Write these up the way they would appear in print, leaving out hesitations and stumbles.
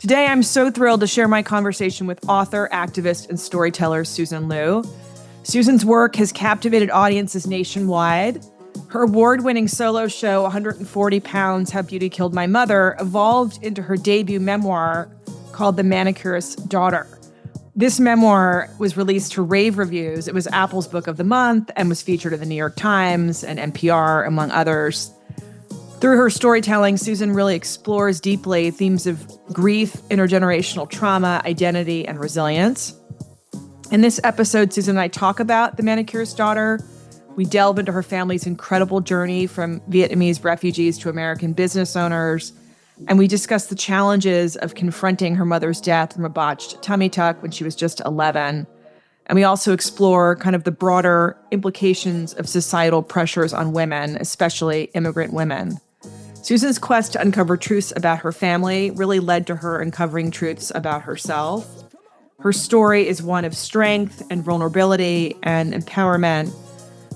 Today, I'm so thrilled to share my conversation with author, activist, and storyteller Susan Lieu. Susan's work has captivated audiences nationwide. Her award-winning solo show, 140 Pounds, How Beauty Killed My Mother, evolved into her debut memoir called The Manicurist's Daughter. This memoir was released to rave reviews. It was Apple's Book of the Month and was featured in the New York Times and NPR, among others. Through her storytelling, Susan really explores deeply themes of grief, intergenerational trauma, identity, and resilience. In this episode, Susan and I talk about The Manicurist's Daughter. We delve into her family's incredible journey from Vietnamese refugees to American business owners. And we discuss the challenges of confronting her mother's death from a botched tummy tuck when she was just 11. And we also explore kind of the broader implications of societal pressures on women, especially immigrant women. Susan's quest to uncover truths about her family really led to her uncovering truths about herself. Her story is one of strength and vulnerability and empowerment,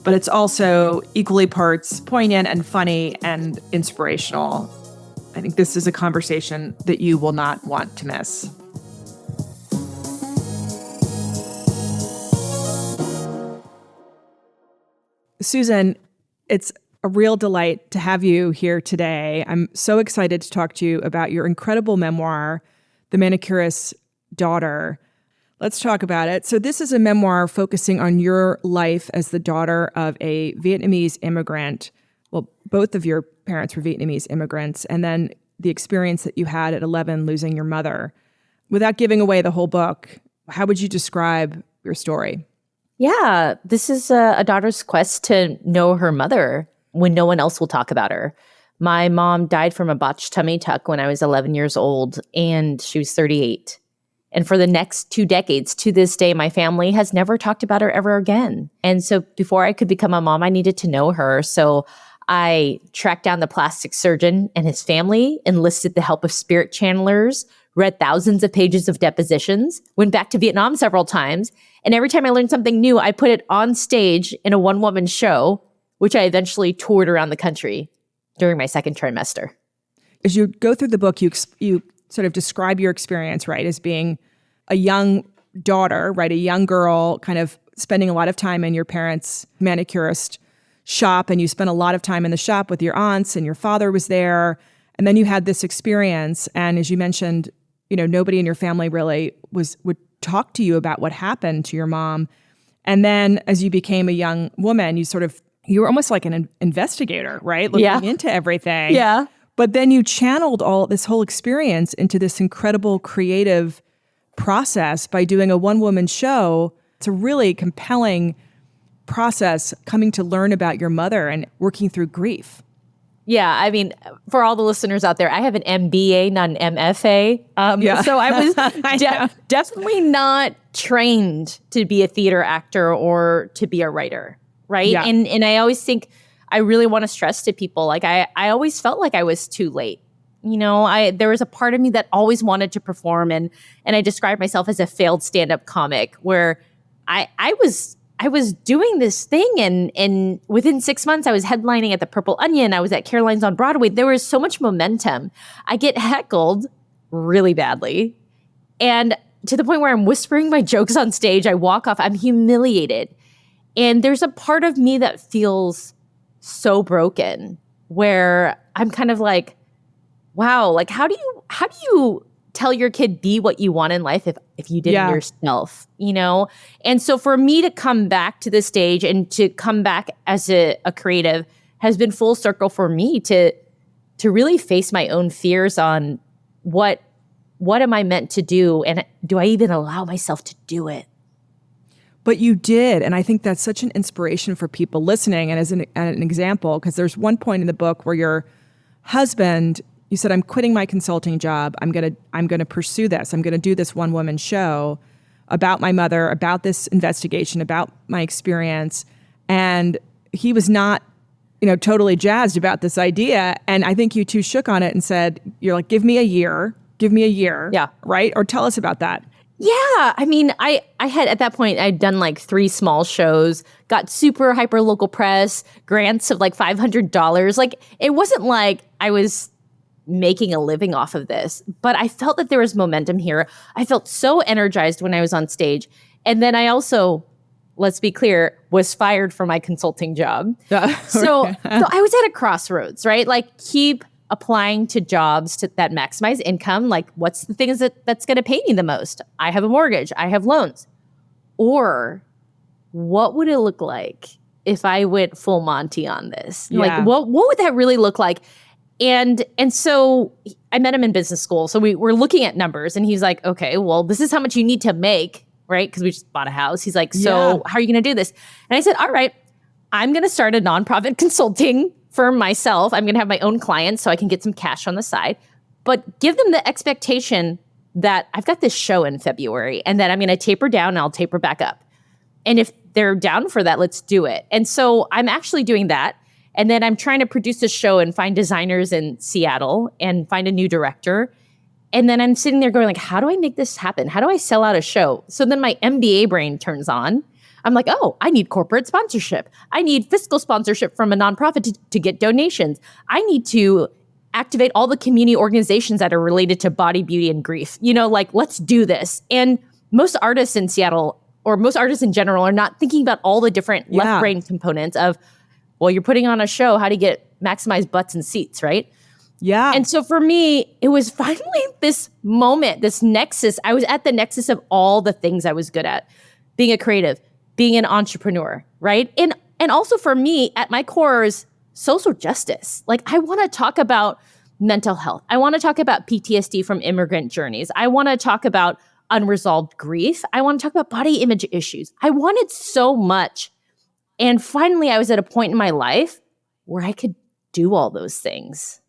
but it's also equally parts poignant and funny and inspirational. I think this is a conversation that you will not want to miss. Susan, it's a real delight to have you here today. I'm so excited to talk to you about your incredible memoir, The Manicurist's Daughter. Let's talk about it. So this is a memoir focusing on your life as the daughter of a Vietnamese immigrant. Well, both of your parents were Vietnamese immigrants, and then the experience that you had at 11 losing your mother. Without giving away the whole book, how would you describe your story? Yeah, this is a daughter's quest to know her mother when no one else will talk about her. My mom died from a botched tummy tuck when I was 11 years old, and she was 38. And for the next 2 decades, to this day, my family has never talked about her ever again. And so before I could become a mom, I needed to know her. So I tracked down the plastic surgeon and his family, enlisted the help of spirit channelers, read thousands of pages of depositions, went back to Vietnam several times. And every time I learned something new, I put it on stage in a one-woman show, which I eventually toured around the country during my second trimester. As you go through the book, you sort of describe your experience, right, as being a young daughter, right, a young girl, kind of spending a lot of time in your parents' manicurist shop, and you spent a lot of time in the shop with your aunts, and your father was there, and then you had this experience, and as you mentioned, nobody in your family really would talk to you about what happened to your mom. And then as you became a young woman, you were almost like an investigator, right? Looking into everything. Yeah. But then you channeled all this whole experience into this incredible creative process by doing a one-woman show. It's a really compelling process coming to learn about your mother and working through grief. Yeah, I mean, for all the listeners out there, I have an MBA, not an MFA. So I was definitely not trained to be a theater actor or to be a writer, right? Yeah. And I always think, I really want to stress to people, like I always felt like I was too late. There was a part of me that always wanted to perform, and I described myself as a failed stand-up comic, where I was doing this thing, and within 6 months, I was headlining at the Purple Onion. I was at Caroline's on Broadway. There was so much momentum. I get heckled really badly, and to the point where I'm whispering my jokes on stage. I walk off. I'm humiliated, and there's a part of me that feels so broken, where I'm kind of like, wow, like how do you tell your kid be what you want in life if you didn't yourself, And so for me to come back to the stage and to come back as a creative has been full circle for me to really face my own fears on what am I meant to do, and do I even allow myself to do it? But you did, and I think that's such an inspiration for people listening. And as an example, because there's one point in the book where your husband, you said, "I'm quitting my consulting job. I'm gonna pursue this. I'm gonna do this one-woman show about my mother, about this investigation, about my experience." And he was not, totally jazzed about this idea. And I think you two shook on it and said, "You're like, give me a year, yeah, right? Or tell us about that." Yeah, I mean, I had, at that point, I'd done like 3 small shows, got super hyper local press, grants of like $500. Like, it wasn't like I was making a living off of this. But I felt that there was momentum here. I felt so energized when I was on stage. And then I also, let's be clear, was fired from my consulting job. So I was at a crossroads, right? Like, keep applying to jobs that maximize income. Like, what's the things that's going to pay me the most? I have a mortgage. I have loans. Or what would it look like if I went full Monty on this? Yeah. Like, what would that really look like? And so I met him in business school. So we were looking at numbers, and he's like, okay, well, this is how much you need to make, right? Because we just bought a house. He's like, so how are you going to do this? And I said, all right, I'm going to start a nonprofit consulting firm myself. I'm going to have my own clients so I can get some cash on the side, but give them the expectation that I've got this show in February and that I'm going to taper down and I'll taper back up. And if they're down for that, let's do it. And so I'm actually doing that. And then I'm trying to produce a show and find designers in Seattle and find a new director. And then I'm sitting there going like, how do I make this happen? How do I sell out a show? So then my MBA brain turns on. I'm like, oh, I need corporate sponsorship. I need fiscal sponsorship from a nonprofit to get donations. I need to activate all the community organizations that are related to body, beauty, and grief. You know, like, let's do this. And most artists in Seattle, or most artists in general, are not thinking about all the different left brain components of, well, you're putting on a show, how to get maximize butts and seats, right? Yeah. And so for me, it was finally this moment, this nexus. I was at the nexus of all the things I was good at. Being a creative, being an entrepreneur, right? And also for me, at my core is social justice. Like, I want to talk about mental health. I want to talk about PTSD from immigrant journeys. I want to talk about unresolved grief. I want to talk about body image issues. I wanted so much. And finally, I was at a point in my life where I could do all those things.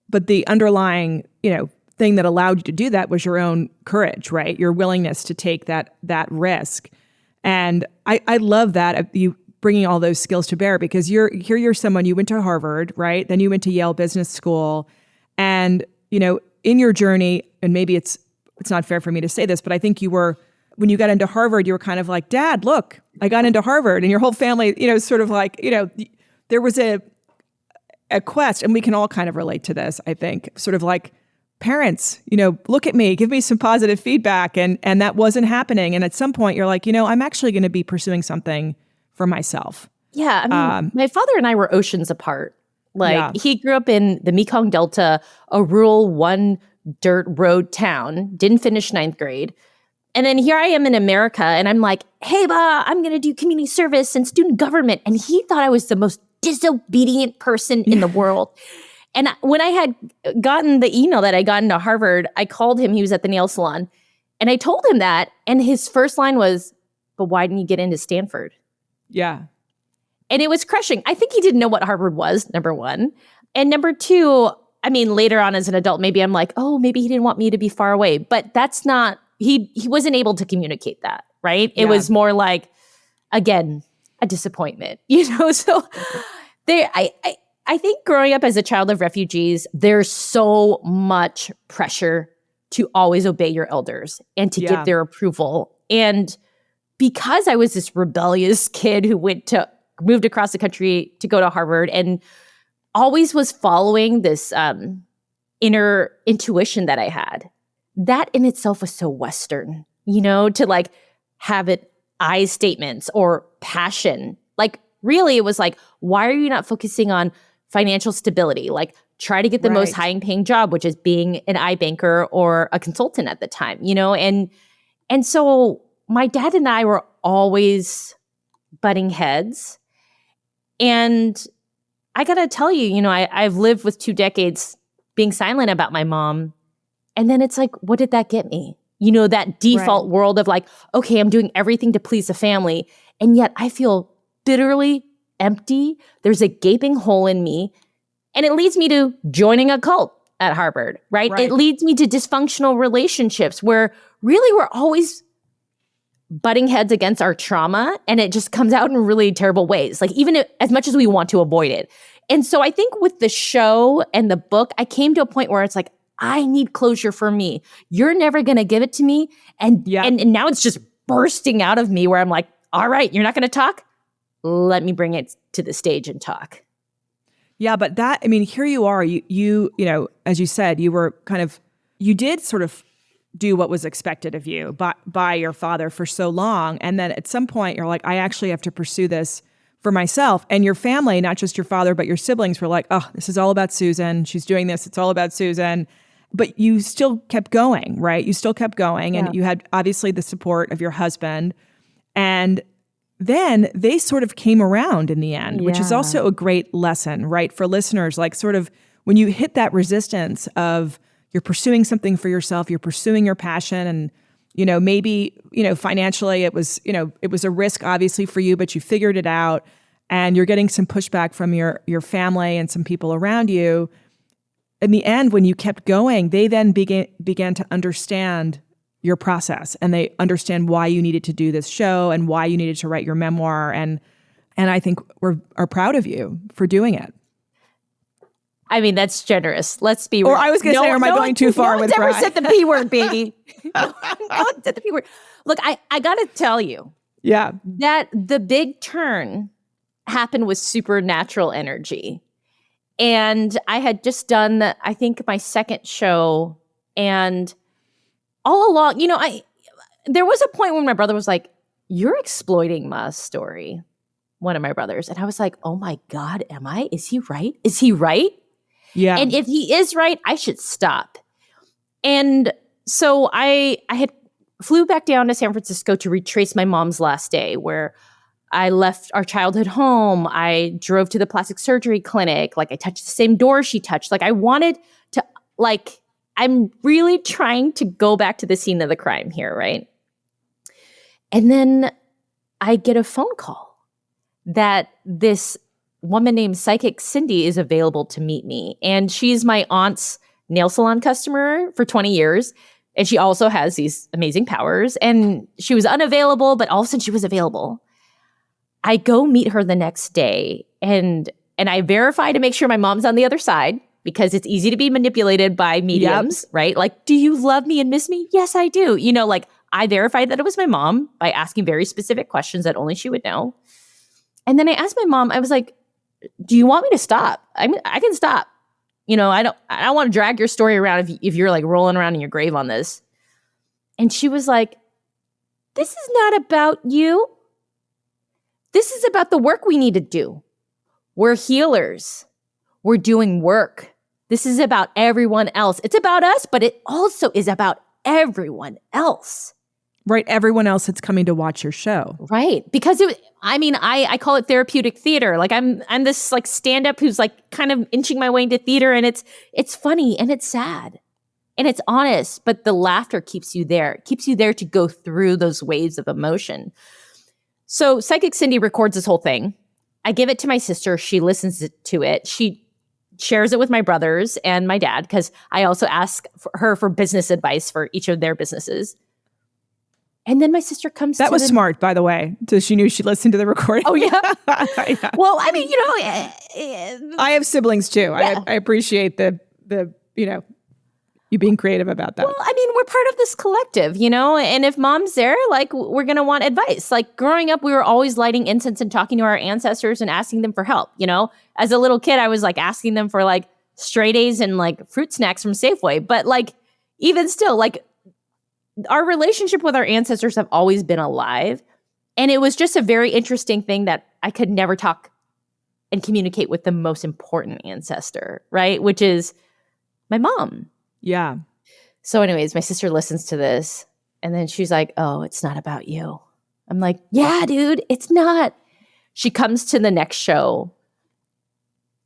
But the underlying, thing that allowed you to do that was your own courage, right? Your willingness to take that risk. And I love that, you bringing all those skills to bear, because you're someone, you went to Harvard, right? Then you went to Yale Business School. And, in your journey, and maybe it's not fair for me to say this, but I think when you got into Harvard, you were kind of like, Dad, look, I got into Harvard. And your whole family, sort of like, there was a quest, and we can all kind of relate to this, I think, sort of like, parents, look at me, give me some positive feedback. And that wasn't happening. And at some point you're like, I'm actually going to be pursuing something for myself. Yeah. I mean, my father and I were oceans apart. Like, he grew up in the Mekong Delta, a rural one dirt road town, didn't finish 9th grade. And then here I am in America, and I'm like, hey, ba, I'm going to do community service and student government. And he thought I was the most disobedient person in the world. And when I had gotten the email that I got into Harvard, I called him. He was at the nail salon. And I told him that. And his first line was, but why didn't you get into Stanford? Yeah. And it was crushing. I think he didn't know what Harvard was, number one. And number two, I mean, later on as an adult, maybe I'm like, oh, maybe he didn't want me to be far away. But that's not, he wasn't able to communicate that, right? It was more like, again, a disappointment, So I think growing up as a child of refugees, there's so much pressure to always obey your elders and to get their approval. And because I was this rebellious kid who moved across the country to go to Harvard and always was following this inner intuition that I had, that in itself was so Western, to like have it I statements or passion. Like, really, it was like, why are you not focusing on financial stability? Like, try to get the most high paying job, which is being an iBanker or a consultant at the time, And so my dad and I were always butting heads. And I got to tell you, I've lived with 2 decades being silent about my mom. And then it's like, what did that get me? That default world of like, okay, I'm doing everything to please the family. And yet I feel bitterly empty. There's a gaping hole in me. And it leads me to joining a cult at Harvard, right? It leads me to dysfunctional relationships where really we're always butting heads against our trauma, and it just comes out in really terrible ways, like even as much as we want to avoid it. And so I think with the show and the book, I came to a point where it's like, I need closure for me. You're never going to give it to me. And now it's just bursting out of me where I'm like, all right, you're not going to talk? Let me bring it to the stage and talk. Yeah, but that, I mean, here you are, you know, as you said, you did sort of do what was expected of you by your father for so long. And then at some point you're like, I actually have to pursue this for myself. And your family, not just your father, but your siblings were like, oh, this is all about Susan. She's doing this. It's all about Susan. But you still kept going, right? You still kept going. And you had obviously the support of your husband. And then they sort of came around in the end, which is also a great lesson, right? For listeners, like sort of when you hit that resistance of you're pursuing something for yourself, you're pursuing your passion, and, you know, maybe, you know, financially it was a risk obviously for you, but you figured it out and you're getting some pushback from your family and some people around you. In the end, when you kept going, they then began to understand your process, and they understand why you needed to do this show and why you needed to write your memoir. And I think are proud of you for doing it. I mean, that's generous. Let's be real. Or I was going to say, am I going too far with Rye? No one's ever said the P word, baby. No one said the P word. Look, I got to tell you. Yeah. That the big turn happened with supernatural energy. And I had just done, I think, my second show. And all along, you know, there was a point when my brother was like, you're exploiting Ma's story, one of my brothers. And I was like, oh my God, am I? Is he right? Is he right? Yeah. And if he is right, I should stop. And so I had flew back down to San Francisco to retrace my mom's last day, where I left our childhood home. I drove to the plastic surgery clinic. Like, I touched the same door she touched. Like, I wanted to, like, I'm really trying to go back to the scene of the crime here, right? And then I get a phone call that this woman named Psychic Cindy is available to meet me. And she's my aunt's nail salon customer for 20 years. And she also has these amazing powers. And she was unavailable, but all of a sudden she was available. I go meet her the next day, and I verify to make sure my mom's on the other side, because it's easy to be manipulated by mediums, right? Like, do you love me and miss me? Yes, I do. You know, like, I verified that it was my mom by asking very specific questions that only she would know. And then I asked my mom, I was like, do you want me to stop? I mean, I can stop. You know, I don't want to drag your story around if you're like rolling around in your grave on this. And she was like, this is not about you. This is about the work we need to do. We're healers. We're doing work. This is about everyone else. It's about us, but it also is about everyone else. Right. Everyone else that's coming to watch your show. Right. Because I call it therapeutic theater. Like, I'm this like stand-up who's like kind of inching my way into theater, and it's funny and it's sad and it's honest, but the laughter keeps you there. It keeps you there to go through those waves of emotion. So Psychic Cindy records this whole thing. I give it to my sister. She listens to it. She shares it with my brothers and my dad, because I also ask her for business advice for each of their businesses. And then my sister comes That was smart, by the way. So she knew she listened to the recording. Oh, yeah? Yeah. Well, I mean, you know. I have siblings, too. Yeah. I appreciate the you know, you being creative about that. Well, I mean, we're part of this collective, you know? And if mom's there, like, we're going to want advice. Like, growing up, we were always lighting incense and talking to our ancestors and asking them for help, you know? As a little kid, I was, like, asking them for, like, straight A's and, like, fruit snacks from Safeway. But, like, even still, like, our relationship with our ancestors have always been alive. And it was just a very interesting thing that I could never talk and communicate with the most important ancestor, right? Which is my mom. Yeah. So anyways, my sister listens to this, and then she's like, oh, it's not about you. I'm like, yeah, dude, it's not. She comes to the next show.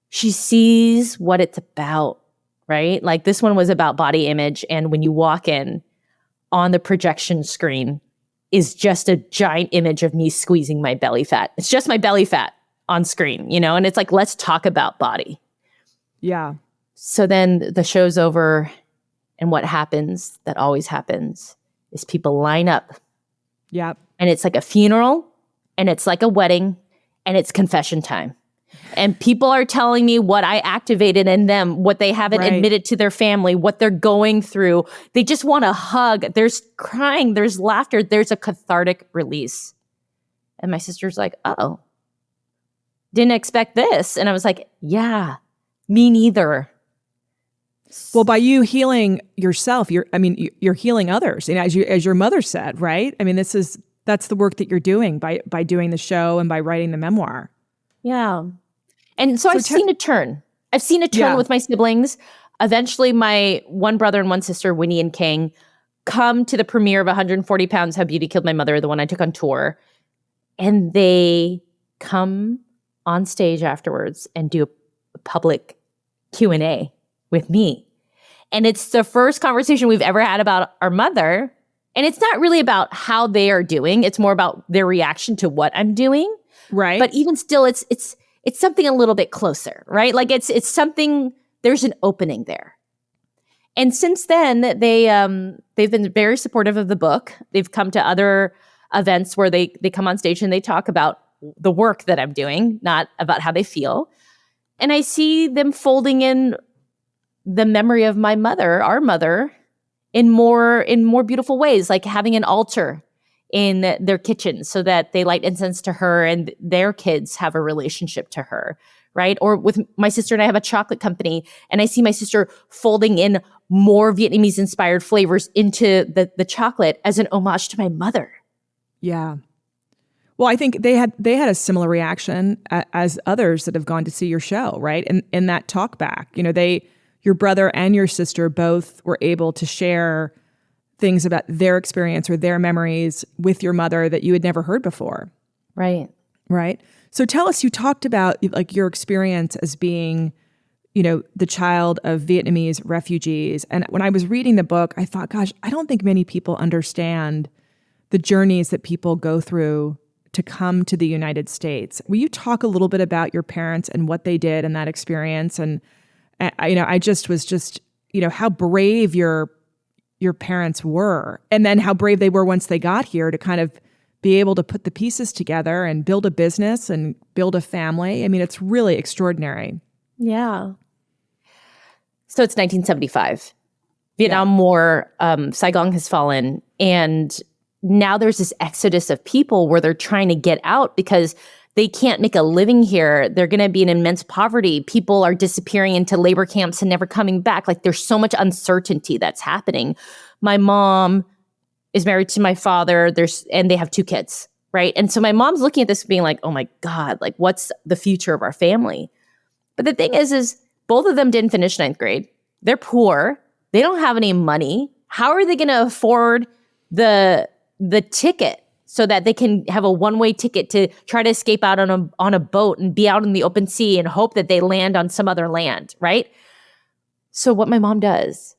She sees what it's about, right? Like, this one was about body image. And when you walk in, on the projection screen is just a giant image of me squeezing my belly fat. It's just my belly fat on screen, you know? And it's like, let's talk about body. Yeah. So then the show's over, and what happens, that always happens, is people line up. Yeah. And it's like a funeral, and it's like a wedding, and it's confession time. And people are telling me what I activated in them, what they haven't admitted to their family, what they're going through. They just want a hug. There's crying, there's laughter, there's a cathartic release. And my sister's like, oh, didn't expect this. And I was like, yeah, Me neither. Well, by you healing yourself, you're healing others. And as your mother said, right? I mean, that's the work that you're doing by doing the show and by writing the memoir. Yeah. And so I've seen a turn. I've seen a turn Yeah. with my siblings. Eventually, my one brother and one sister, Winnie and King, come to the premiere of 140 Pounds, How Beauty Killed My Mother, the one I took on tour. And they come on stage afterwards and do a public Q&A with me. And it's the first conversation we've ever had about our mother. And it's not really about how they are doing. It's more about their reaction to what I'm doing. Right. But even still, it's something a little bit closer, right? Like it's something, there's an opening there. And since then, they've been very supportive of the book. They've come to other events where they come on stage and they talk about the work that I'm doing, not about how they feel. And I see them folding in the memory of my mother, our mother, in more beautiful ways, like having an altar in their kitchen so that they light incense to her and their kids have a relationship to her, right? Or with my sister and I have a chocolate company, and I see my sister folding in more Vietnamese inspired flavors into the chocolate as an homage to my mother. Yeah. Well, I think they had a similar reaction as others that have gone to see your show, right? And in that talk back, your brother and your sister both were able to share things about their experience or their memories with your mother that you had never heard before. Right. Right. So tell us, you talked about like your experience as being, the child of Vietnamese refugees. And when I was reading the book, I thought, gosh, I don't think many people understand the journeys that people go through to come to the United States. Will you talk a little bit about your parents and what they did in that experience? And I just was how brave your parents were, and then how brave they were once they got here to kind of be able to put the pieces together and build a business and build a family. I mean, it's really extraordinary. Yeah. So it's 1975. Vietnam War, Saigon has fallen, and now there's this exodus of people where they're trying to get out because they can't make a living here. They're going to be in immense poverty. People are disappearing into labor camps and never coming back. Like there's so much uncertainty that's happening. My mom is married to my father. And they have 2 kids, right? And so my mom's looking at this being like, oh my God, like what's the future of our family? But the thing is both of them didn't finish 9th grade. They're poor. They don't have any money. How are they going to afford the ticket so that they can have a one-way ticket to try to escape out on a boat and be out in the open sea and hope that they land on some other land, right? So what my mom does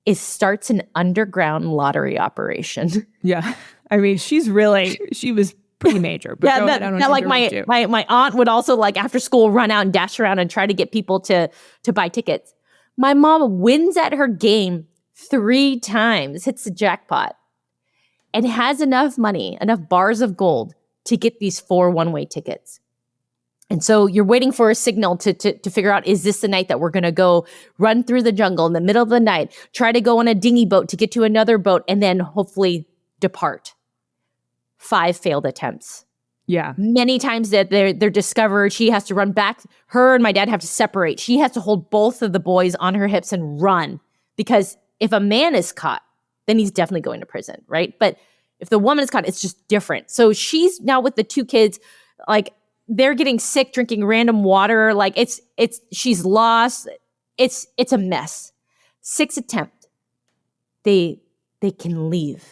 is starts an underground lottery operation. Yeah. I mean, she was pretty major. But yeah, that like my aunt would also like after school run out and dash around and try to get people to buy tickets. My mom wins at her game 3 times, hits the jackpot, and has enough money, enough bars of gold to get these 4 one-way tickets. And so you're waiting for a signal to figure out, is this the night that we're going to go run through the jungle in the middle of the night, try to go on a dinghy boat to get to another boat, and then hopefully depart. 5 failed attempts. Yeah. Many times that they're discovered, she has to run back. Her and my dad have to separate. She has to hold both of the boys on her hips and run, because if a man is caught, then he's definitely going to prison, right? But if the woman is caught, it's just different. So she's now with the 2 kids, like they're getting sick, drinking random water. Like she's lost. It's a mess. 6th attempt, they can leave.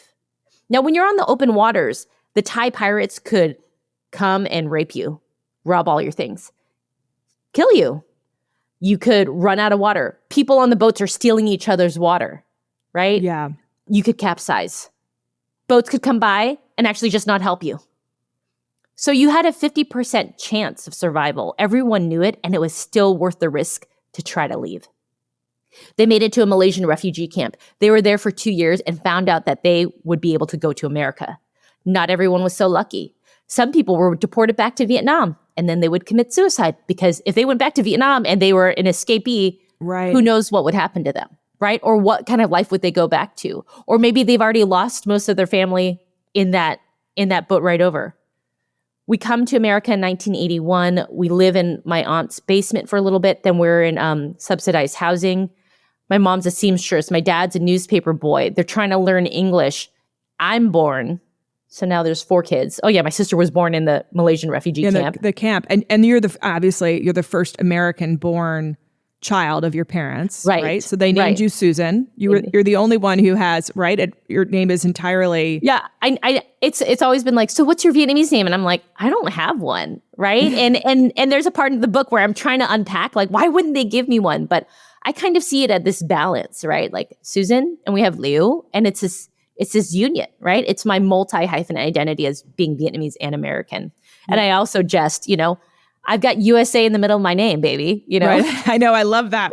Now, when you're on the open waters, the Thai pirates could come and rape you, rob all your things, kill you. You could run out of water. People on the boats are stealing each other's water, right? Yeah. You could capsize. Boats could come by and actually just not help you. So you had a 50% chance of survival. Everyone knew it, and it was still worth the risk to try to leave. They made it to a Malaysian refugee camp. They were there for 2 years and found out that they would be able to go to America. Not everyone was so lucky. Some people were deported back to Vietnam, and then they would commit suicide, because if they went back to Vietnam and they were an escapee, right, who knows what would happen to them, right? Or what kind of life would they go back to? Or maybe they've already lost most of their family in that boat ride over. We come to America in 1981. We live in my aunt's basement for a little bit. Then we're in subsidized housing. My mom's a seamstress. My dad's a newspaper boy. They're trying to learn English. I'm born. So now there's 4 kids. Oh yeah, my sister was born in the Malaysian refugee camp. The camp. And you're obviously you're the first American born child of your parents, right? So they named you Susan. You're the only one who has, right? Your name is entirely. Yeah, it's always been like, so what's your Vietnamese name? And I'm like, I don't have one, right? and there's a part of the book where I'm trying to unpack, like, why wouldn't they give me one? But I kind of see it at this balance, right? Like Susan, and we have Lieu, and it's this union, right? It's my multi-hyphenated identity as being Vietnamese and American. And I also just, I've got USA in the middle of my name, baby. Right. I know. I love that.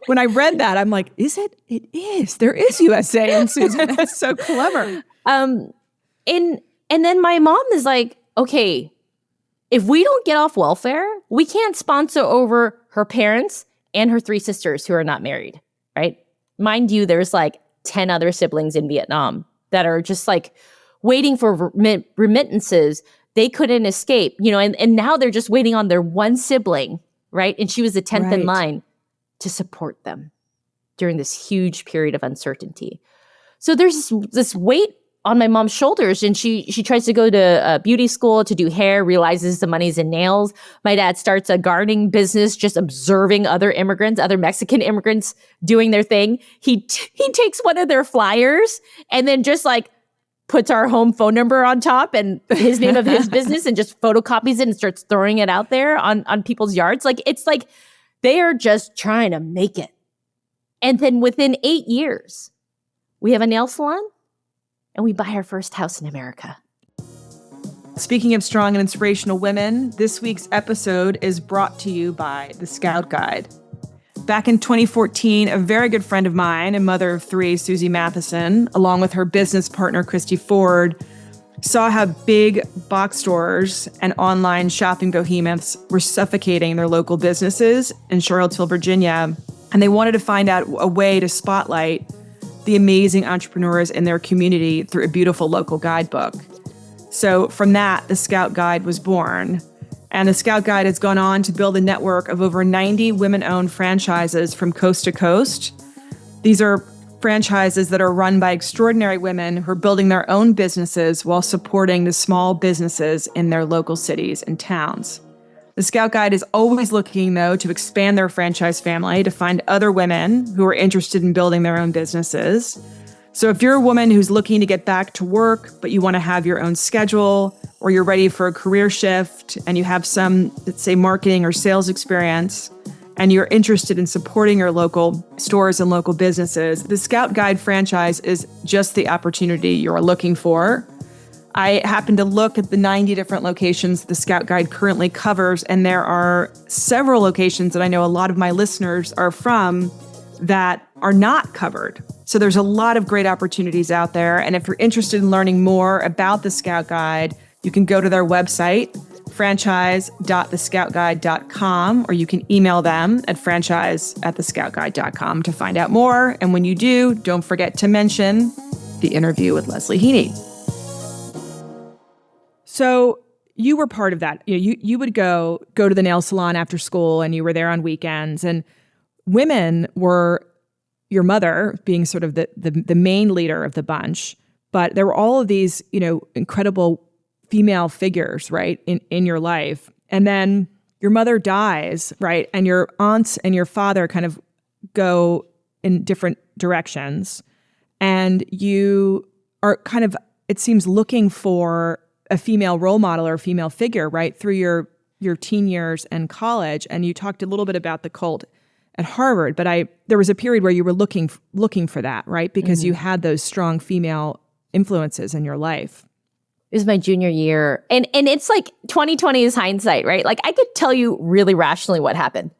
When I read that, I'm like, is it? It is. There is USA in Susan. That's so clever. And then my mom is like, okay, if we don't get off welfare, we can't sponsor over her parents and her 3 sisters who are not married, right? Mind you, there's like 10 other siblings in Vietnam that are just like waiting for remittances. They couldn't escape, and now they're just waiting on their one sibling, right? And she was the 10th in line to support them during this huge period of uncertainty. So there's this weight on my mom's shoulders, and she tries to go to beauty school to do hair, realizes the money's in nails. My dad starts a gardening business, just observing other Mexican immigrants doing their thing. He takes one of their flyers and then just like puts our home phone number on top and his name of his business and just photocopies it and starts throwing it out there on people's yards. Like, it's like they are just trying to make it. And then within 8 years, we have a nail salon and we buy our first house in America. Speaking of strong and inspirational women, this week's episode is brought to you by The Scout Guide. Back in 2014, a very good friend of mine and mother of 3, Susie Matheson, along with her business partner, Christy Ford, saw how big box stores and online shopping behemoths were suffocating their local businesses in Charlottesville, Virginia. And they wanted to find out a way to spotlight the amazing entrepreneurs in their community through a beautiful local guidebook. So from that, the Scout Guide was born. And the Scout Guide has gone on to build a network of over 90 women-owned franchises from coast to coast. These are franchises that are run by extraordinary women who are building their own businesses while supporting the small businesses in their local cities and towns. The Scout Guide is always looking, though, to expand their franchise family to find other women who are interested in building their own businesses. So if you're a woman who's looking to get back to work, but you want to have your own schedule, or you're ready for a career shift and you have some, let's say, marketing or sales experience, and you're interested in supporting your local stores and local businesses, the Scout Guide franchise is just the opportunity you're looking for. I happened to look at the 90 different locations the Scout Guide currently covers, and there are several locations that I know a lot of my listeners are from that are not covered. So there's a lot of great opportunities out there. And if you're interested in learning more about the Scout Guide, you can go to their website, franchise.thescoutguide.com, or you can email them at franchise@thescoutguide.com to find out more. And when you do, don't forget to mention the interview with Leslie Heaney. So you were part of that. You would go to the nail salon after school, and you were there on weekends. And women were, your mother being sort of the main leader of the bunch, but there were all of these, incredible female figures, right, in your life. And then your mother dies, right? And your aunts and your father kind of go in different directions. And you are kind of, it seems, looking for a female role model or a female figure, right, through your teen years and college. And you talked a little bit about the cult at Harvard, but there was a period where you were looking for that, right? Because you had those strong female influences in your life. It was my junior year. And it's like 2020 is hindsight, right? Like, I could tell you really rationally what happened.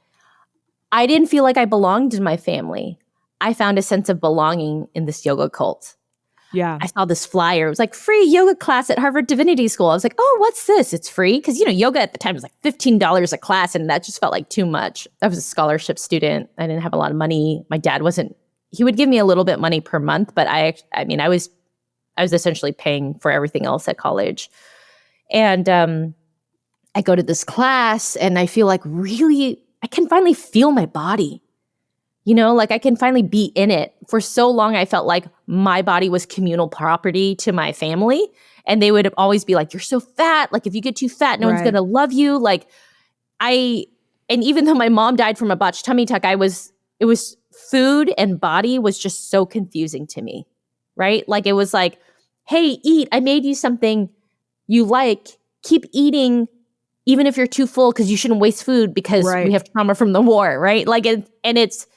I didn't feel like I belonged in my family. I found a sense of belonging in this yoga cult. Yeah. I saw this flyer. It was like free yoga class at Harvard Divinity School. I was like, oh, what's this? It's free? Because, yoga at the time was like $15 a class. And that just felt like too much. I was a scholarship student. I didn't have a lot of money. My dad he would give me a little bit money per month, but I was essentially paying for everything else at college. And I go to this class and I feel like really, I can finally feel my body. You know, like I can finally be in it. For so long, I felt like my body was communal property to my family. And they would always be like, you're so fat. Like if you get too fat, no one's going to love you. Like and even though my mom died from a botched tummy tuck, it was food and body was just so confusing to me, right? Like it was like, hey, eat. I made you something you like. Keep eating even if you're too full because you shouldn't waste food because we have trauma from the war, right? Like, and it's,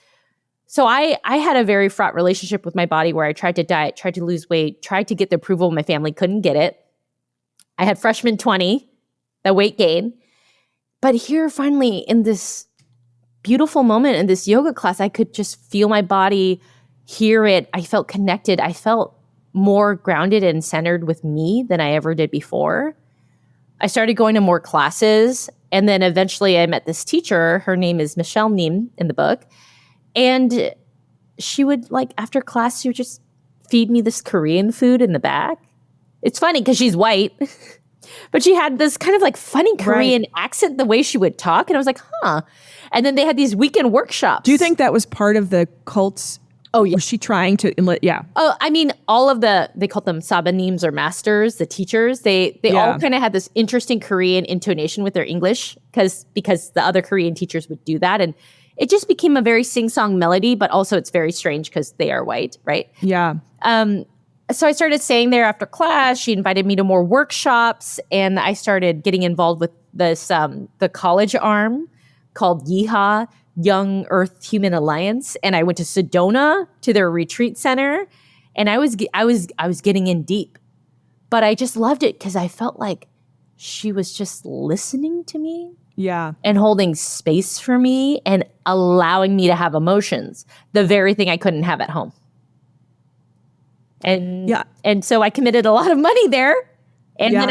so I had a very fraught relationship with my body where I tried to diet, tried to lose weight, tried to get the approval of my family, couldn't get it. I had freshman 20, the weight gain. But here finally in this beautiful moment in this yoga class, I could just feel my body, hear it. I felt connected. I felt more grounded and centered with me than I ever did before. I started going to more classes. And then eventually I met this teacher. Her name is Michelle Neem in the book. And she would, like, after class, she would just feed me this Korean food in the back. It's funny because she's white, but she had this kind of like funny Korean accent, the way she would talk. And I was like, huh. And then they had these weekend workshops. Do you think that was part of the cult's? Oh, yeah. Was she trying to? Yeah. Oh, I mean, all of they called them sabaneems or masters, the teachers. They all kind of had this interesting Korean intonation with their English because the other Korean teachers would do that. And it just became a very sing-song melody, but also it's very strange because they are white, right? Yeah. So I started staying there after class. She invited me to more workshops, and I started getting involved with this the college arm called YEHA, Young Earth Human Alliance, and I went to Sedona to their retreat center, and I was getting in deep, but I just loved it because I felt like she was just listening to me. Yeah. And holding space for me and allowing me to have emotions, the very thing I couldn't have at home. And so I committed a lot of money there. And then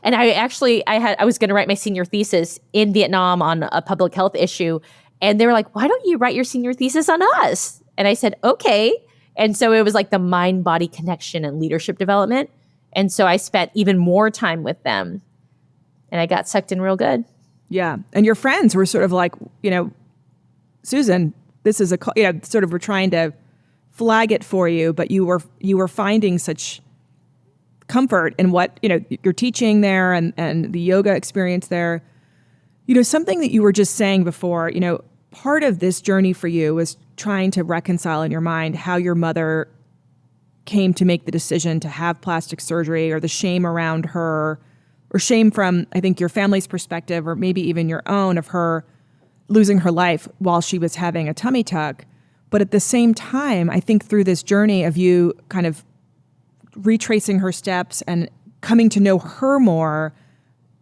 I was going to write my senior thesis in Vietnam on a public health issue. And they were like, why don't you write your senior thesis on us? And I said, okay. And so it was like the mind-body connection and leadership development. And so I spent even more time with them. And I got sucked in real good. Yeah. And your friends were sort of like, Susan, this is sort of were trying to flag it for you, but you were finding such comfort in what, you're teaching there and the yoga experience there. Something that you were just saying before, part of this journey for you was trying to reconcile in your mind how your mother came to make the decision to have plastic surgery, or the shame around her, or shame from, I think, your family's perspective, or maybe even your own, of her losing her life while she was having a tummy tuck. But at the same time, I think through this journey of you kind of retracing her steps and coming to know her more,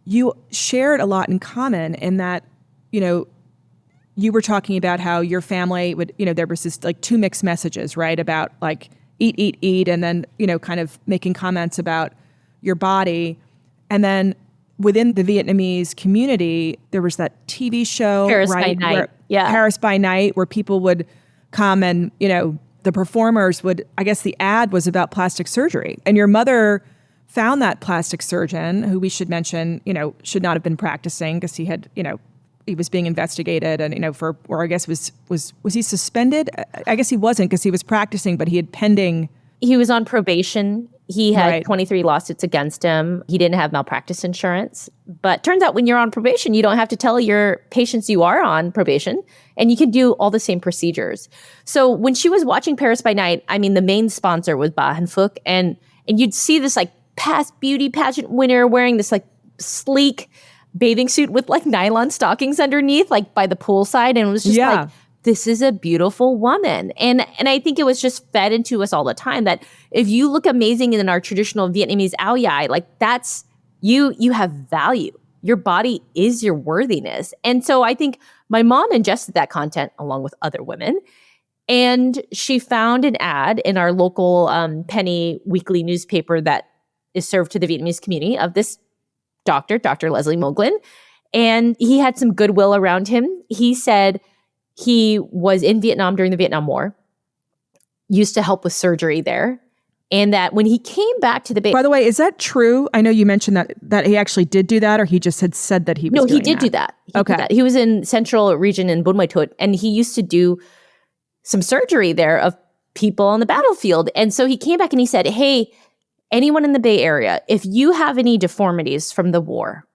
you shared a lot in common in that, you were talking about how your family would, there was this like two mixed messages, right? About like eat, and then, kind of making comments about your body. And then within the Vietnamese community, there was that TV show, Paris by Night. Paris by Night, where people would come and, the performers would, I guess the ad was about plastic surgery. And your mother found that plastic surgeon, who we should mention, should not have been practicing because he had, he was being investigated and, or I guess was he suspended? I guess he wasn't because he was practicing, but he had pending. He was on probation. He had 23 lawsuits against him. He didn't have malpractice insurance. But turns out when you're on probation, you don't have to tell your patients you are on probation, and you can do all the same procedures. So when she was watching Paris by Night, I mean, the main sponsor was Ba Han Phuc, and you'd see this like past beauty pageant winner wearing this like sleek bathing suit with like nylon stockings underneath, like by the poolside, and it was just like, this is a beautiful woman. And I think it was just fed into us all the time that if you look amazing in our traditional Vietnamese ao dai, like that's, you have value. Your body is your worthiness. And so I think my mom ingested that content along with other women. And she found an ad in our local penny weekly newspaper that is served to the Vietnamese community of this doctor, Dr. Leslie Moglin. And he had some goodwill around him. He said, he was in Vietnam during the Vietnam War, used to help with surgery there. And that when he came back to the Bay... By the way, is that true? I know you mentioned that he actually did do that, or he just had said that he was No, he did do that. He was in central region in Bun Mai Thuột, and he used to do some surgery there of people on the battlefield. And so he came back and he said, hey, anyone in the Bay Area, if you have any deformities from the war,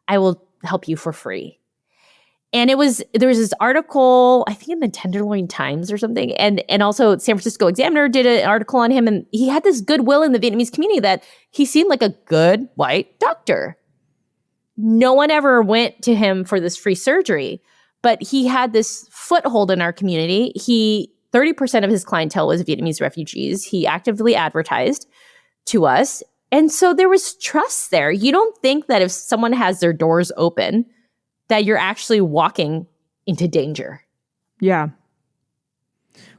I will help you for free. And there was this article, I think in the Tenderloin Times or something, and also San Francisco Examiner did an article on him, and he had this goodwill in the Vietnamese community that he seemed like a good white doctor. No one ever went to him for this free surgery, but he had this foothold in our community. 30% of his clientele was Vietnamese refugees. He actively advertised to us. And so there was trust there. You don't think that if someone has their doors open, that you're actually walking into danger. Yeah.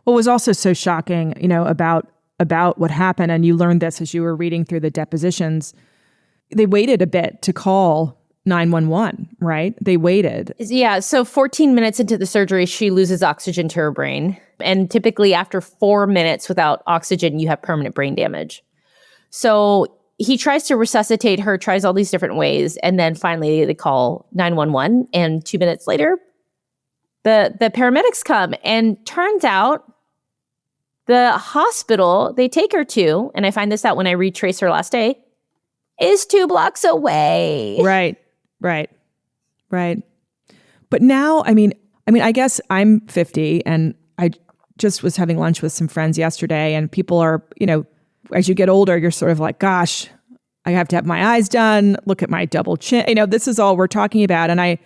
What was also so shocking, about what happened, and you learned this as you were reading through the depositions, they waited a bit to call 911, right? They waited. Yeah. So 14 minutes into the surgery, she loses oxygen to her brain. And typically after 4 minutes without oxygen, you have permanent brain damage. So he tries to resuscitate her, tries all these different ways. And then finally they call 911. And 2 minutes later, the paramedics come. And turns out the hospital they take her to, and I find this out when I retrace her last day, is 2 blocks away. Right. But now, I guess I'm 50, and I just was having lunch with some friends yesterday, and people are, as you get older, you're sort of like, gosh, I have to have my eyes done. Look at my double chin. This is all we're talking about. And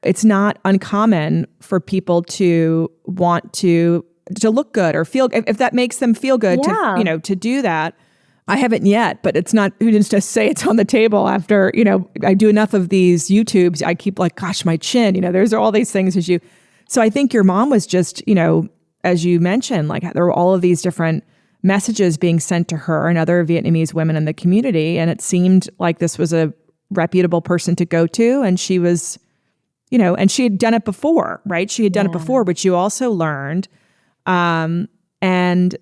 it's not uncommon for people to want to look good or feel, if that makes them feel good, to do that. I haven't yet, but it's not, who didn't just say it's on the table after, I do enough of these YouTubes. I keep like, gosh, my chin, there's all these things so I think your mom was just, as you mentioned, like there were all of these different messages being sent to her and other Vietnamese women in the community. And it seemed like this was a reputable person to go to. And she was, and she had done it before, right? She had done it before, which you also learned. And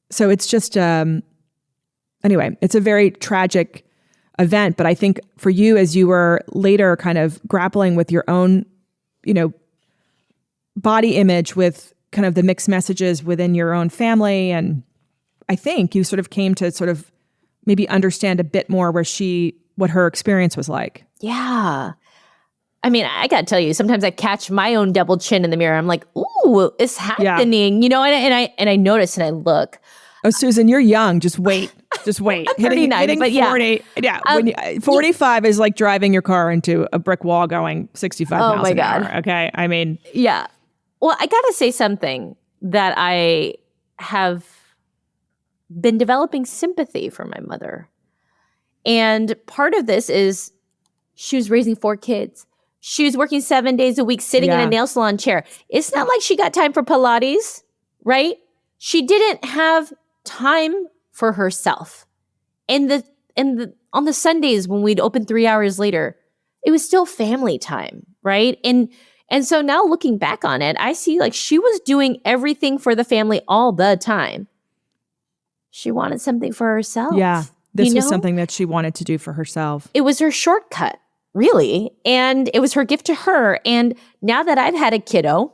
so it's just, anyway, it's a very tragic event. But I think for you, as you were later kind of grappling with your own, body image with kind of the mixed messages within your own family, and I think you sort of came to sort of maybe understand a bit more what her experience was like. Yeah. I got to tell you, sometimes I catch my own double chin in the mirror. I'm like, ooh, it's happening, and I notice and I look. Oh, Susan, you're young. Just wait. hitting 40. Yeah. 45 is like driving your car into a brick wall going 65 miles an hour. Okay. Yeah. Well, I got to say something that I have been developing sympathy for my mother. And part of this is she was raising 4 kids. She was working 7 days a week, sitting in a nail salon chair. It's not like she got time for Pilates, right? She didn't have time for herself. And on the Sundays when we'd open 3 hours later, it was still family time, right? And so now looking back on it, I see like she was doing everything for the family all the time. She wanted something for herself. Yeah. This was something that she wanted to do for herself. It was her shortcut, really. And it was her gift to her. And now that I've had a kiddo,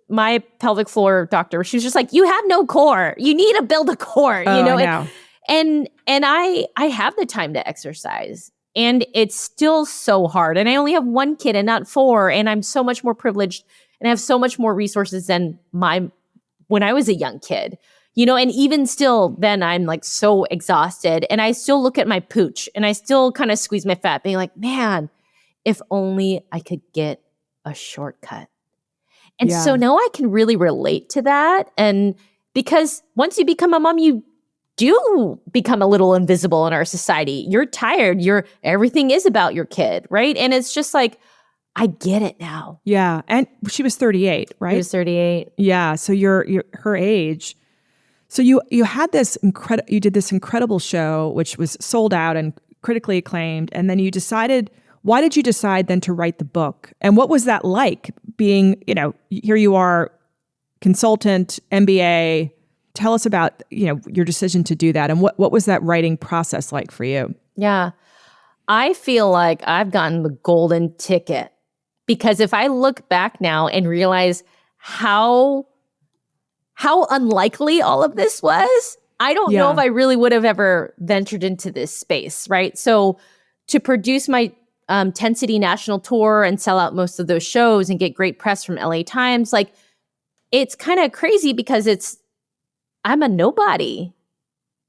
my pelvic floor doctor, she was just like, you have no core. You need to build a core, I know. And I have the time to exercise. And it's still so hard. And I only have 1 kid and not 4. And I'm so much more privileged and I have so much more resources than when I was a young kid. And even still, then I'm like so exhausted. And I still look at my pooch and I still kind of squeeze my fat, being like, man, if only I could get a shortcut. And so now I can really relate to that. And because once you become a mom, you do become a little invisible in our society. You're tired. Everything is about your kid, right? And it's just like, I get it now. Yeah. And she was 38, right? She was 38. Yeah. So you're her age. So you did this incredible show, which was sold out and critically acclaimed. And then why did you decide then to write the book? And what was that like being, here you are, consultant, MBA, tell us about, your decision to do that. And what was that writing process like for you? Yeah. I feel like I've gotten the golden ticket, because if I look back now and realize how unlikely all of this was, I don't know if I really would have ever ventured into this space, right? So to produce my 10 city national tour and sell out most of those shows and get great press from LA Times, like, it's kind of crazy because I'm a nobody,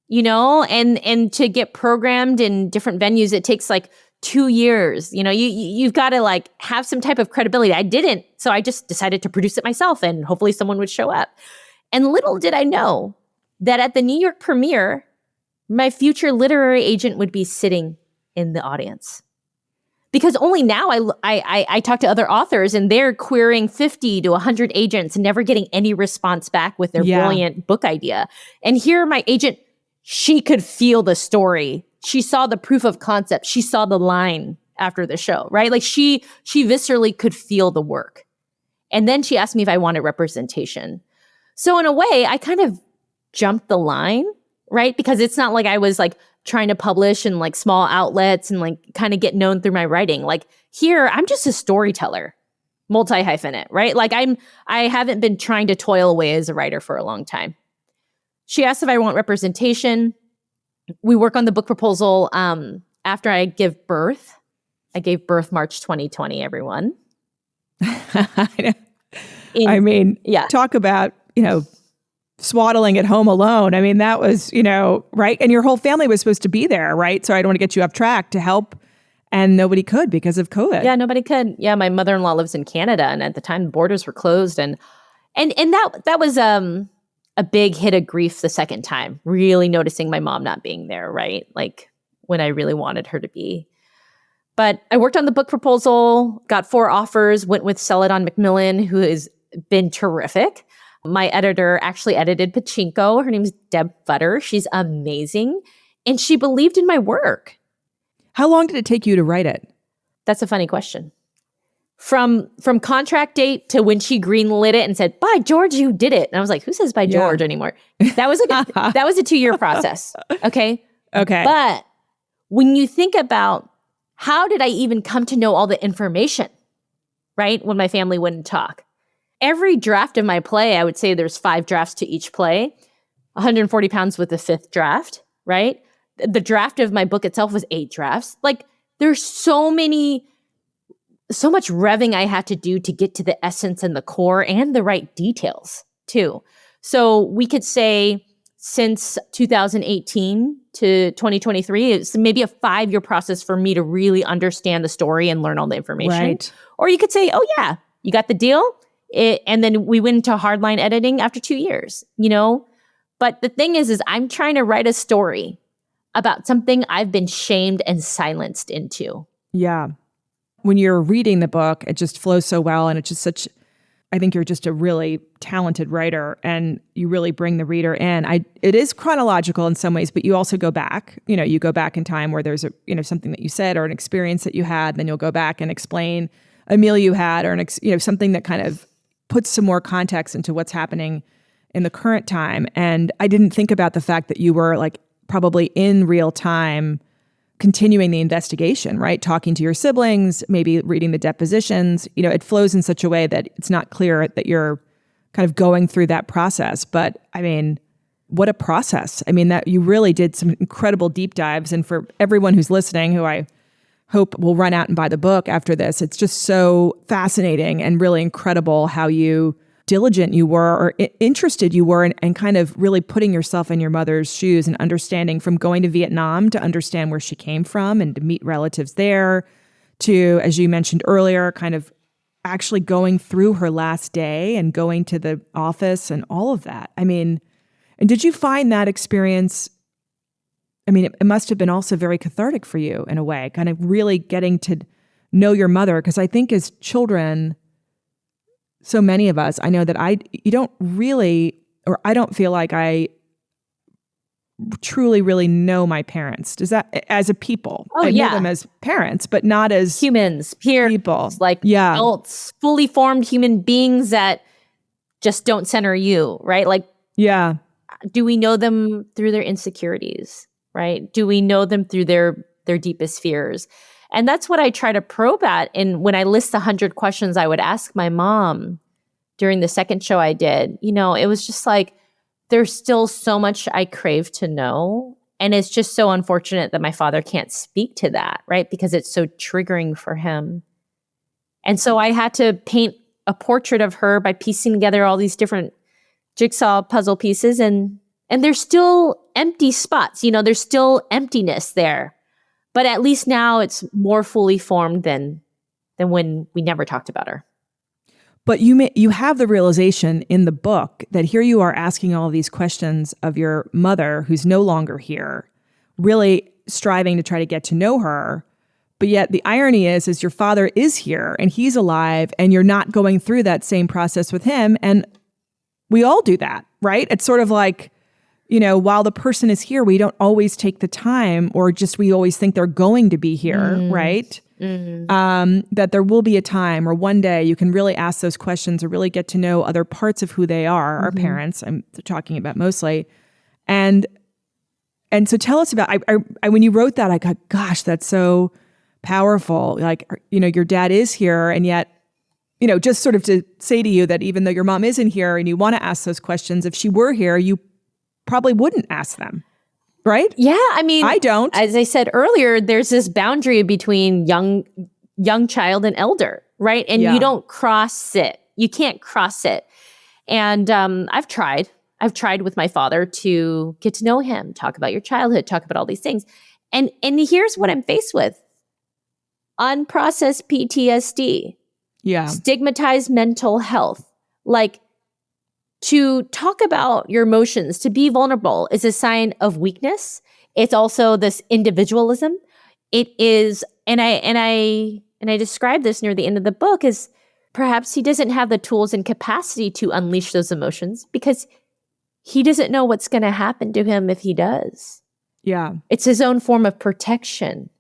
and to get programmed in different venues, it takes like 2 years. You've got to like have some type of credibility. I didn't. So I just decided to produce it myself and hopefully someone would show up. And little did I know that at the New York premiere, my future literary agent would be sitting in the audience. Because only now I talk to other authors and they're querying 50 to 100 agents and never getting any response back with their brilliant book idea. And here my agent, she could feel the story. She saw the proof of concept. She saw the line after the show, right? Like she viscerally could feel the work. And then she asked me if I wanted representation. So in a way, I kind of jumped the line, right? Because it's not like I was like trying to publish in like small outlets and like kind of get known through my writing. Like here, I'm just a storyteller, multi-hyphenate, right? Like I haven't been trying to toil away as a writer for a long time. She asked if I want representation. We work on the book proposal after I give birth. I gave birth March 2020, everyone. Talk about, swaddling at home alone. I mean, that was, right? And your whole family was supposed to be there, right? So I don't want to get you off track to help. And nobody could because of COVID. Yeah, nobody could. Yeah, my mother-in-law lives in Canada. And at the time, the borders were closed. And that was a big hit of grief the second time, really noticing my mom not being there, right? Like when I really wanted her to be. But I worked on the book proposal, got 4 offers, went with Celadon McMillan, who has been terrific. My editor actually edited Pachinko. Her name's Deb Futter. She's amazing. And she believed in my work. How long did it take you to write it? That's a funny question. From contract date to when she greenlit it and said, "By George, you did it." And I was like, who says by George anymore? That was a 2-year process. Okay. But when you think about how did I even come to know all the information, right? When my family wouldn't talk. Every draft of my play, I would say there's 5 drafts to each play, 140 pounds with the 5th draft, right? The draft of my book itself was 8 drafts. Like there's so much revving I had to do to get to the essence and the core and the right details too. So we could say since 2018 to 2023, it's maybe a 5-year process for me to really understand the story and learn all the information. Right. Or you could say, oh yeah, you got the deal. And then we went into hardline editing after 2 years, But the thing is I'm trying to write a story about something I've been shamed and silenced into. Yeah. When you're reading the book, it just flows so well. And it's just I think you're just a really talented writer and you really bring the reader in. It is chronological in some ways, but you also go back, you go back in time where there's something that you said or an experience that you had, then you'll go back and explain a meal you had or something that kind of puts some more context into what's happening in the current time. And I didn't think about the fact that you were like probably in real time continuing the investigation, right? Talking to your siblings, maybe reading the depositions. It flows in such a way that it's not clear that you're kind of going through that process. But I mean, what a process. I mean, that you really did some incredible deep dives. And for everyone who's listening, who I hope will run out and buy the book after this, it's just so fascinating and really incredible how diligent you were or interested you were and kind of really putting yourself in your mother's shoes and understanding from going to Vietnam to understand where she came from and to meet relatives there to, as you mentioned earlier, kind of actually going through her last day and going to the office and all of that. I mean, and did you find that experience, it must have been also very cathartic for you in a way, kind of really getting to know your mother. Because I think as children, so many of us, I know that I don't feel like I truly really know my parents. Does that, as a people? I know them as parents, but not as humans, people. Like adults, fully formed human beings that just don't center you, right? Like, do we know them through their insecurities, right? Do we know them through their deepest fears? And that's what I try to probe at. And when I list the 100 questions I would ask my mom during the second show I did, it was just like, there's still so much I crave to know. And it's just so unfortunate that my father can't speak to that, right? Because it's so triggering for him. And so I had to paint a portrait of her by piecing together all these different jigsaw puzzle pieces. And there's still empty spots, there's still emptiness there. But at least now it's more fully formed than when we never talked about her. But you have the realization in the book that here you are asking all these questions of your mother, who's no longer here, really striving to try to get to know her. But yet the irony is your father is here and he's alive and you're not going through that same process with him. And we all do that, right? It's sort of like, while the person is here, we don't always take the time, or just we always think they're going to be here, right? Mm-hmm. That there will be a time or one day you can really ask those questions or really get to know other parts of who they are, our parents, I'm talking about mostly. And so tell us about, I when you wrote that, I got, gosh, that's so powerful. Like, your dad is here, and yet, just sort of to say to you that even though your mom isn't here and you want to ask those questions, if she were here, you probably wouldn't ask them, right? Yeah, I mean, I don't. As I said earlier, there's this boundary between young child and elder, right? And you don't cross it. You can't cross it. And I've tried with my father to get to know him, talk about your childhood, talk about all these things. And here's what I'm faced with. Unprocessed PTSD. Yeah. Stigmatized mental health. Like, to talk about your emotions, to be vulnerable is a sign of weakness. It's also this individualism. It is, and I describe this near the end of the book, is perhaps he doesn't have the tools and capacity to unleash those emotions because he doesn't know what's going to happen to him if he does. Yeah. It's his own form of protection.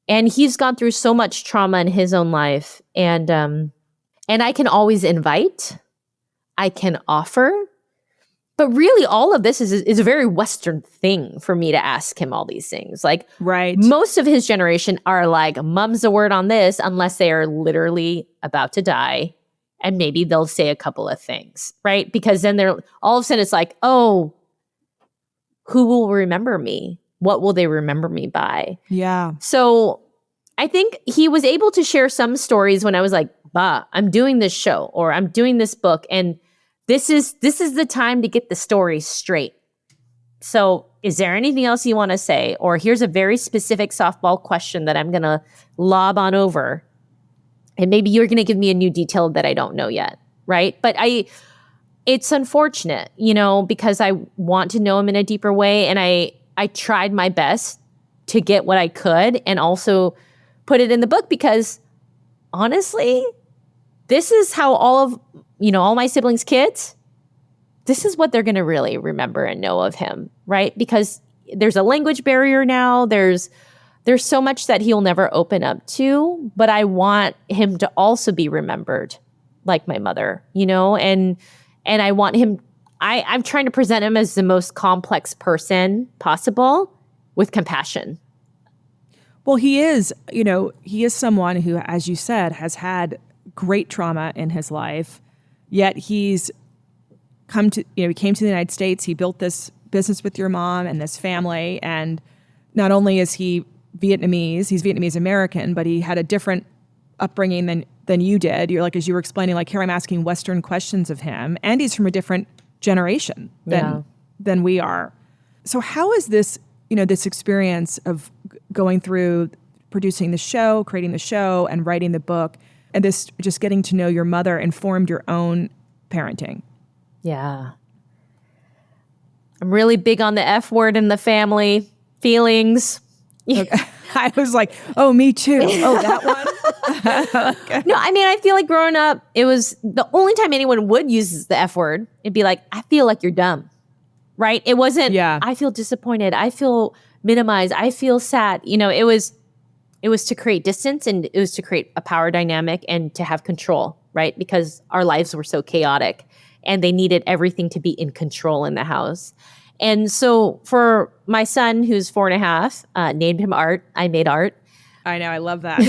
And he's gone through so much trauma in his own life. And I can always invite, I can offer, but really all of this is a very Western thing for me to ask him all these things. Like, right. Most of his generation are like, mum's the word on this, unless they are literally about to die. And maybe they'll say a couple of things, right? Because then they're all of a sudden it's like, oh, who will remember me? What will they remember me by? Yeah. So I think he was able to share some stories when I was like, bah, I'm doing this show or I'm doing this book. And this is the time to get the story straight. So is there anything else you want to say? Or here's a very specific softball question that I'm going to lob on over. And maybe you're going to give me a new detail that I don't know yet. Right. But it's unfortunate, because I want to know him in a deeper way. And I tried my best to get what I could and also put it in the book because honestly, this is how all my siblings' kids, this is what they're going to really remember and know of him, right? Because there's a language barrier now. There's so much that he'll never open up to, but I want him to also be remembered like my mother, and I want him, I'm trying to present him as the most complex person possible with compassion. Well, he is someone who, as you said, has had great trauma in his life, yet he came to the United States. He built this business with your mom and this family. And not only is he Vietnamese, he's Vietnamese American, but he had a different upbringing than you did. You're like, as you were explaining, like, here I'm asking Western questions of him, and he's from a different generation than we are. So how is this, this experience of going through producing the show, creating the show, and writing the book, and this just getting to know your mother informed your own parenting? Yeah. I'm really big on the F word in the family, feelings. Okay. I was like, oh, me too. Oh, that one? Okay. No, I mean, I feel like growing up, it was the only time anyone would use the F word. It'd be like, I feel like you're dumb, right? It wasn't, I feel disappointed. I feel minimized. I feel sad. It was to create distance, and it was to create a power dynamic and to have control, right? Because our lives were so chaotic. and they needed everything to be in control in the house. And so for my son, who's 4.5, named him Art. I made Art. I know. I love that.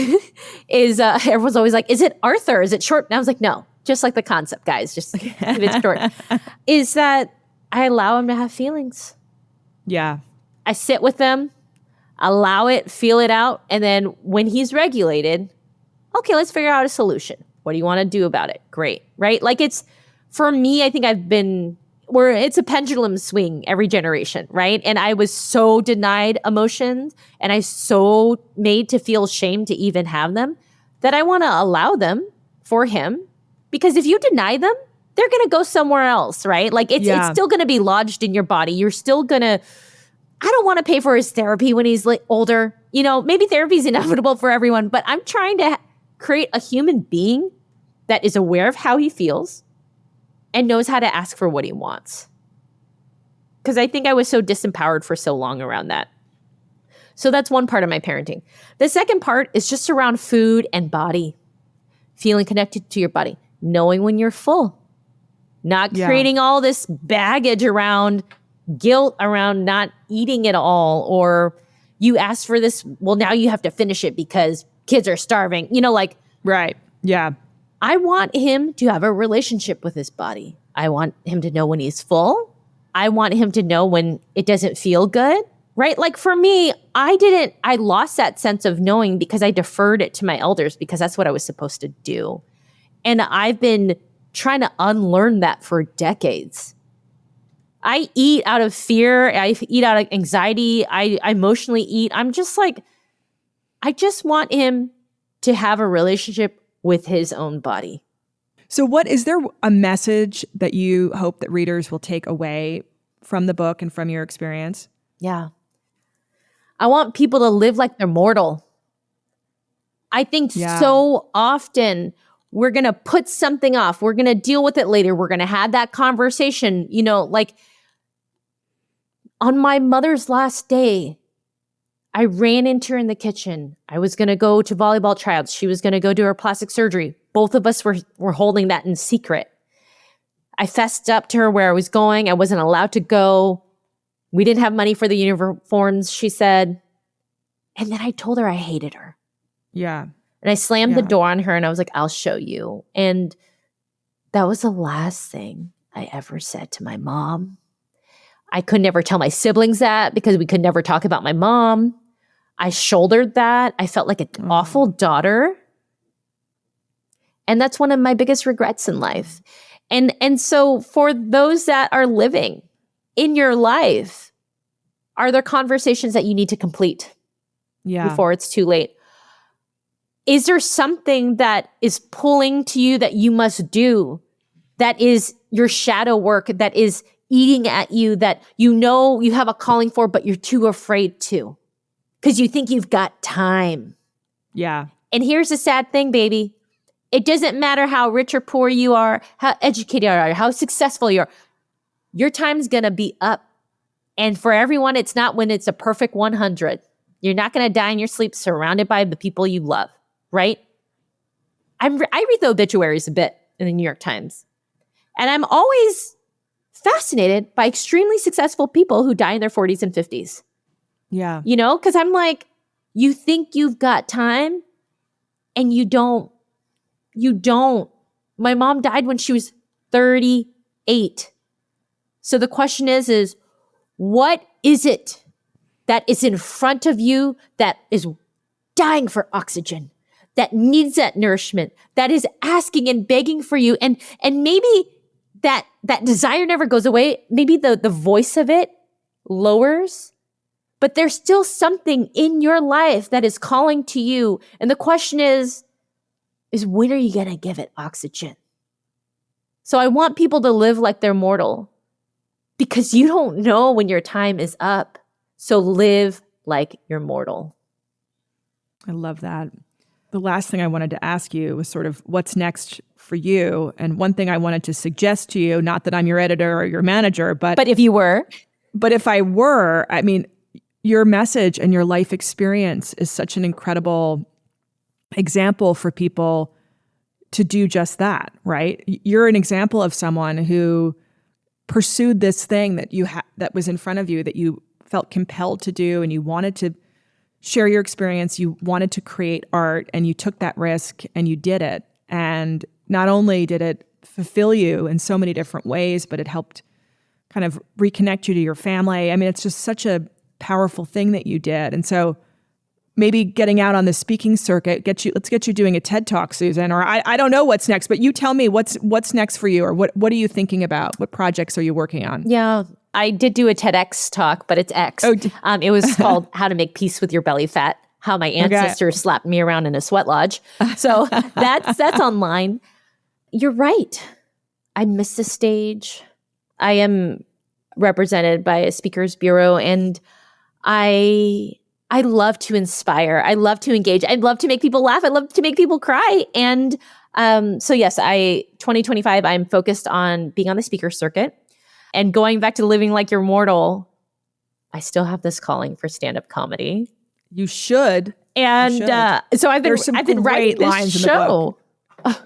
Everyone's always like, is it Arthur? Is it short? And I was like, no, just like the concept, guys. Just keep it short. Is that I allow him to have feelings. Yeah. I sit with them, allow it, feel it out. And then when he's regulated, okay, let's figure out a solution. What do you want to do about it? Great. Right? Like it's, for me, I think it's a pendulum swing every generation, right? And I was so denied emotions and I so made to feel shame to even have them that I want to allow them for him. Because if you deny them, they're going to go somewhere else, right? Like it's still going to be lodged in your body. You're still going to, I don't want to pay for his therapy when he's like older. You know, maybe therapy is inevitable for everyone, but I'm trying to create a human being that is aware of how he feels and knows how to ask for what he wants. Because I think I was so disempowered for so long around that. So that's one part of my parenting. The second part is just around food and body. Feeling connected to your body. Knowing when you're full. Not creating all this baggage around guilt around not eating it all. Or you ask for this, well, now you have to finish it because kids are starving. You know, like. Right. Yeah. I want him to have a relationship with his body. I want him to know when he's full. I want him to know when it doesn't feel good, right? Like for me, I lost that sense of knowing because I deferred it to my elders because that's what I was supposed to do. And I've been trying to unlearn that for decades. I eat out of fear. I eat out of anxiety. I emotionally eat. I'm just like, I just want him to have a relationship with his own body. So is there a message that you hope that readers will take away from the book and from your experience? Yeah. I want people to live like they're mortal. I think so often we're going to put something off. We're going to deal with it later. We're going to have that conversation. You know, like on my mother's last day, I ran into her in the kitchen. I was going to go to volleyball tryouts. She was going to go do her plastic surgery. Both of us were holding that in secret. I fessed up to her where I was going. I wasn't allowed to go. We didn't have money for the uniforms, she said. And then I told her I hated her. Yeah. And I slammed the door on her and I was like, I'll show you. And that was the last thing I ever said to my mom. I could never tell my siblings that because we could never talk about my mom. I shouldered that. I felt like an awful daughter. And that's one of my biggest regrets in life. And so for those that are living in your life, are there conversations that you need to complete before it's too late? Is there something that is pulling to you that you must do, that is your shadow work, that is eating at you, that you know you have a calling for, but you're too afraid to because you think you've got time? Yeah. And here's the sad thing, baby. It doesn't matter how rich or poor you are, how educated you are, how successful you are. Your time's going to be up. And for everyone, it's not when it's a perfect 100. You're not going to die in your sleep surrounded by the people you love, right? I read the obituaries a bit in the New York Times. And I'm always fascinated by extremely successful people who die in their 40s and 50s. Yeah. You know, because I'm like, you think you've got time and you don't. You don't. My mom died when she was 38. So the question is what is it that is in front of you that is dying for oxygen, that needs that nourishment, that is asking and begging for you? And maybe that desire never goes away. Maybe the voice of it lowers, but there's still something in your life that is calling to you. And the question is when are you going to give it oxygen? So I want people to live like they're mortal because you don't know when your time is up. So live like you're mortal. I love that. The last thing I wanted to ask you was sort of what's next for you. And one thing I wanted to suggest to you, not that I'm your editor or your manager, but if you were. But if I were, I mean, your message and your life experience is such an incredible example for people to do just that, right? You're an example of someone who pursued this thing that that was in front of you, that you felt compelled to do, and you wanted to share your experience. You wanted to create art, and you took that risk and you did it. And not only did it fulfill you in so many different ways, but it helped kind of reconnect you to your family. I mean, it's just such a powerful thing that you did. And so maybe getting out on the speaking circuit, let's get you doing a TED Talk, Susan, or I don't know what's next, but you tell me what's next for you, or what are you thinking about? What projects are you working on? Yeah, I did do a TEDx talk, but it's X. It was called How to Make Peace with Your Belly Fat, how my ancestors slapped me around in a sweat lodge. So that's online. You're right. I miss the stage. I am represented by a speakers bureau, and I love to inspire. I love to engage. I love to make people laugh. I love to make people cry. And so yes, 2025, I'm focused on being on the speaker circuit and going back to living like you're mortal. I still have this calling for stand-up comedy. You should. And so I've been writing this show.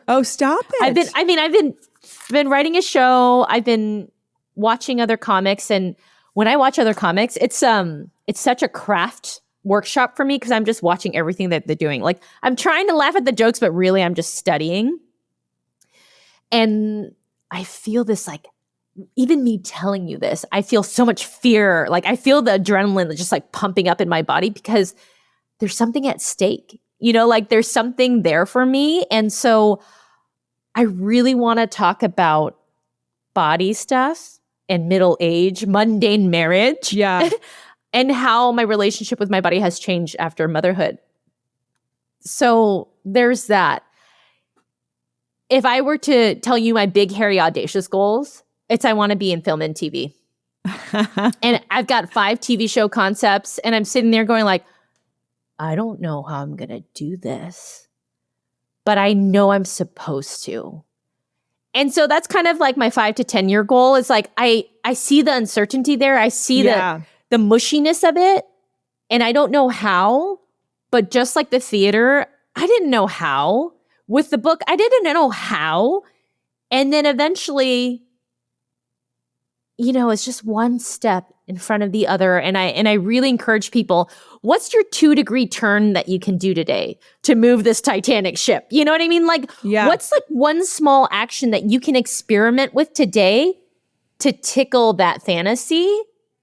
Oh, stop it. I've been writing a show. I've been watching other comics, and when I watch other comics, it's such a craft workshop for me because I'm just watching everything that they're doing. Like, I'm trying to laugh at the jokes, but really I'm just studying. And I feel this, like, even me telling you this, I feel so much fear. Like, I feel the adrenaline just like pumping up in my body because there's something at stake, like there's something there for me. And so I really want to talk about body stuff and middle age, mundane marriage. Yeah. And how my relationship with my body has changed after motherhood. So there's that. If I were to tell you my big, hairy, audacious goals, it's I want to be in film and TV. And I've got 5 TV show concepts, and I'm sitting there going like, I don't know how I'm going to do this, but I know I'm supposed to. And so that's kind of like my 5 to 10 year goal. It's like, I see the uncertainty there. I see the mushiness of it. And I don't know how, but just like the theater, I didn't know how. With the book, I didn't know how. And then eventually, it's just one step in front of the other. And I really encourage people, what's your 2-degree turn that you can do today to move this Titanic ship? You know what I mean? Like, what's like one small action that you can experiment with today to tickle that fantasy,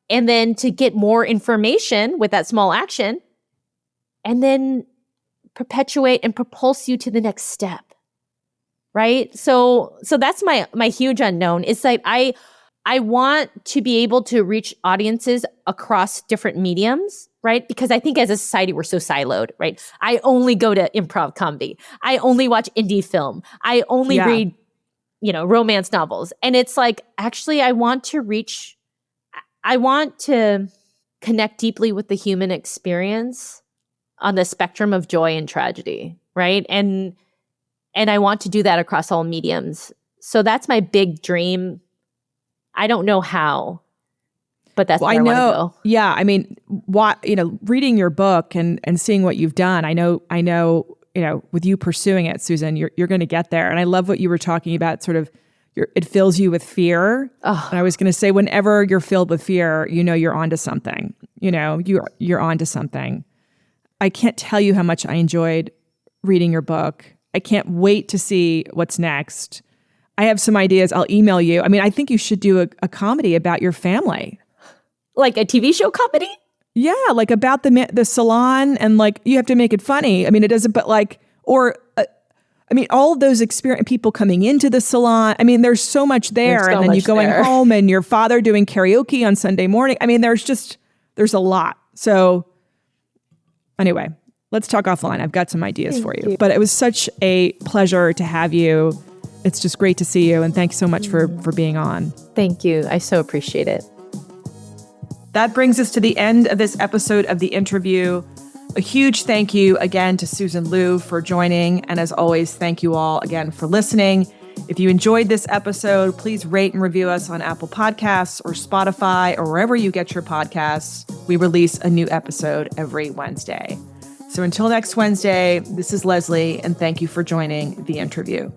and then to get more information with that small action, and then perpetuate and propulse you to the next step, right? So that's my huge unknown. It's like I want to be able to reach audiences across different mediums, right? Because I think as a society, we're so siloed, right? I only go to improv comedy. I only watch indie film. I only read, romance novels. And it's like, actually, I want to connect deeply with the human experience on the spectrum of joy and tragedy, right? And I want to do that across all mediums. So that's my big dream. I don't know how, but that's where I want to go. Yeah, I mean, reading your book and seeing what you've done, I know, with you pursuing it, Susan, you're going to get there. And I love what you were talking about, sort of, it fills you with fear. Oh. And I was going to say, whenever you're filled with fear, you're onto something. You're onto something. I can't tell you how much I enjoyed reading your book. I can't wait to see what's next. I have some ideas. I'll email you. I mean, I think you should do a comedy about your family. Like a TV show comedy? Yeah, like about the salon, and like you have to make it funny. I mean, it doesn't, but like, all of those people coming into the salon. I mean, there's so much there. And then you going home and your father doing karaoke on Sunday morning. I mean, there's a lot. So anyway, let's talk offline. I've got some ideas for you. But it was such a pleasure to have you. It's just great to see you. And thanks so much for being on. Thank you. I so appreciate it. That brings us to the end of this episode of The Interview. A huge thank you again to Susan Lieu for joining. And as always, thank you all again for listening. If you enjoyed this episode, please rate and review us on Apple Podcasts or Spotify or wherever you get your podcasts. We release a new episode every Wednesday. So until next Wednesday, this is Leslie, and thank you for joining the interview.